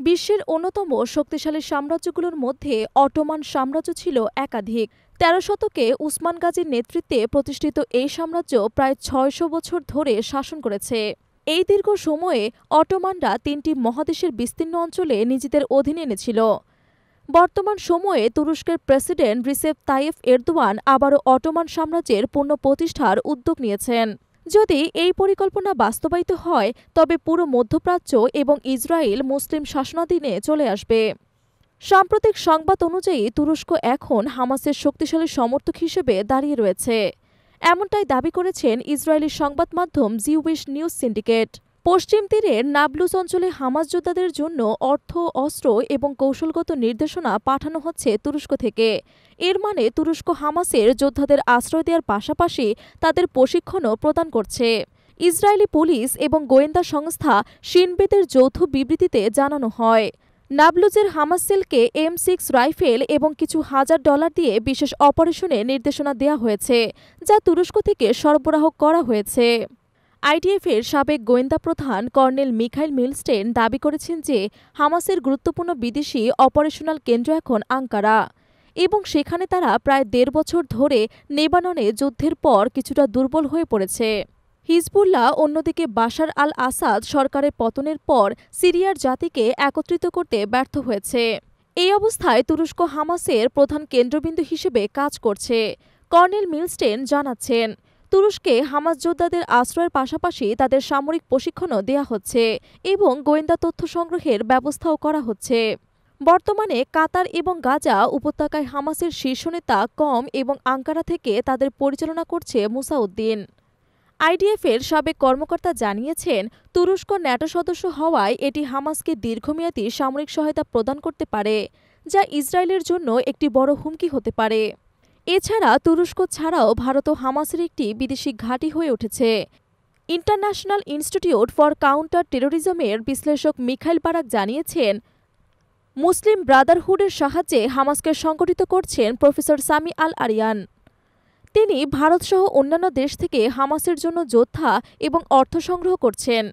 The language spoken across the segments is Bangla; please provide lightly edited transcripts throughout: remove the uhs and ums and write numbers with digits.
বিশ্বের অন্যতম শক্তিশালী সাম্রাজ্যগুলোর মধ্যে অটোমান সাম্রাজ্য ছিল একাধিক। ১৩ শতকে উসমান গাজীর নেতৃত্বে প্রতিষ্ঠিত এই সাম্রাজ্য প্রায় ৬০০ বছর ধরে শাসন করেছে। এই দীর্ঘ সময়ে অটোমানরা ৩টি মহাদেশের বিস্তীর্ণ অঞ্চলে নিজেদের অধীনে এনেছিল। বর্তমান সময়ে তুরস্কের প্রেসিডেন্ট রিসেপ তাইয়েপ এরদোয়ান আবারও অটোমান সাম্রাজ্যের পুনঃপ্রতিষ্ঠার উদ্যোগ নিয়েছেন। যদি এই পরিকল্পনা বাস্তবায়িত হয় তবে পুরো মধ্যপ্রাচ্য এবং ইসরায়েল মুসলিম শাসনাধীনে চলে আসবে। সাম্প্রতিক সংবাদ অনুযায়ী তুরস্ক এখন হামাসের শক্তিশালী সমর্থক হিসেবে দাঁড়িয়ে রয়েছে, এমনটাই দাবি করেছেন ইসরায়েলি সংবাদ মাধ্যম জিউইশ নিউজ সিন্ডিকেট। পশ্চিম তীরের নাবলুস অঞ্চলে হামাস যোদ্ধাদের জন্য অর্থ, অস্ত্র এবং কৌশলগত নির্দেশনা পাঠানো হচ্ছে তুরস্ক থেকে। এর মানে তুরস্ক হামাসের যোদ্ধাদের আশ্রয় দেওয়ার পাশাপাশি তাদের প্রশিক্ষণও প্রদান করছে। ইসরায়েলি পুলিশ এবং গোয়েন্দা সংস্থা শিনবেতের যৌথ বিবৃতিতে জানানো হয়, নাবলুজের হামাস সেলকে M6 রাইফেল এবং কিছু $1000 দিয়ে বিশেষ অপারেশনে নির্দেশনা দেওয়া হয়েছে, যা তুরস্ক থেকে সরবরাহ করা হয়েছে। আইডিএফের সাবেক গোয়েন্দা প্রধান কর্নেল মিখাইল মিলস্টেন দাবি করেছেন যে হামাসের গুরুত্বপূর্ণ বিদেশি অপারেশনাল কেন্দ্র এখন আঙ্কারা এবং সেখানে তারা প্রায় ১.৫ বছর ধরে লেবাননে যুদ্ধের পর কিছুটা দুর্বল হয়ে পড়েছে। হিজবুল্লাহ অন্যদিকে বাশার আল আসাদ সরকারের পতনের পর সিরিয়ার জাতিকে একত্রিত করতে ব্যর্থ হয়েছে। এই অবস্থায় তুরস্ক হামাসের প্রধান কেন্দ্রবিন্দু হিসেবে কাজ করছে। কর্নেল মিলস্টেন জানাচ্ছেন, তুরস্কে হামাস যোদ্ধাদের আশ্রয়ের পাশাপাশি তাদের সামরিক প্রশিক্ষণও দেয়া হচ্ছে এবং গোয়েন্দা তথ্য সংগ্রহের ব্যবস্থাও করা হচ্ছে। বর্তমানে কাতার এবং গাজা উপত্যকায় হামাসের শীর্ষ নেতা কম এবং আঙ্কারা থেকে তাদের পরিচালনা করছে মুসাউদ্দিন। আইডিএফের সাবেক কর্মকর্তা জানিয়েছেন, তুরস্ক ন্যাটো সদস্য হওয়ায় এটি হামাসকে দীর্ঘমেয়াদী সামরিক সহায়তা প্রদান করতে পারে, যা ইসরায়েলের জন্য একটি বড় হুমকি হতে পারে। এছাড়া তুরস্ক ছাড়াও ভারতও হামাসের একটি বিদেশি ঘাঁটি হয়ে উঠেছে। ইন্টারন্যাশনাল ইনস্টিটিউট ফর কাউন্টার টেরোরিজমের বিশ্লেষক মিখাইল বারাক জানিয়েছেন, মুসলিম ব্রাদারহুডের সাহায্যে হামাসকে সংগঠিত করছেন প্রফেসর সামি আল আরিয়ান। তিনি ভারতসহ অন্যান্য দেশ থেকে হামাসের জন্য যোদ্ধা এবং অর্থ সংগ্রহ করছেন।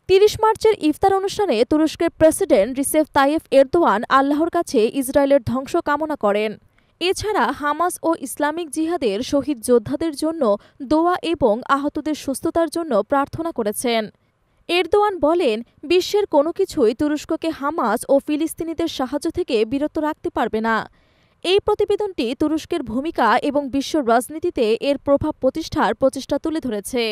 ৩০ মার্চের ইফতার অনুষ্ঠানে তুরস্কের প্রেসিডেন্ট রিসেপ তাইয়েপ এরদোয়ান আল্লাহর কাছে ইসরায়েলের ধ্বংস কামনা করেন। এছাড়া হামাস ও ইসলামিক জিহাদের শহীদ যোদ্ধাদের জন্য দোয়া এবং আহতদের সুস্থতার জন্য প্রার্থনা করেছেন। এরদোয়ান বলেন, বিশ্বের কোনো কিছুই তুরস্ককে হামাস ও ফিলিস্তিনিদের সাহায্য থেকে বিরত রাখতে পারবে না। এই প্রতিবেদনটি তুরস্কের ভূমিকা এবং বিশ্ব রাজনীতিতে এর প্রভাব প্রতিষ্ঠার প্রচেষ্টা তুলে ধরেছে।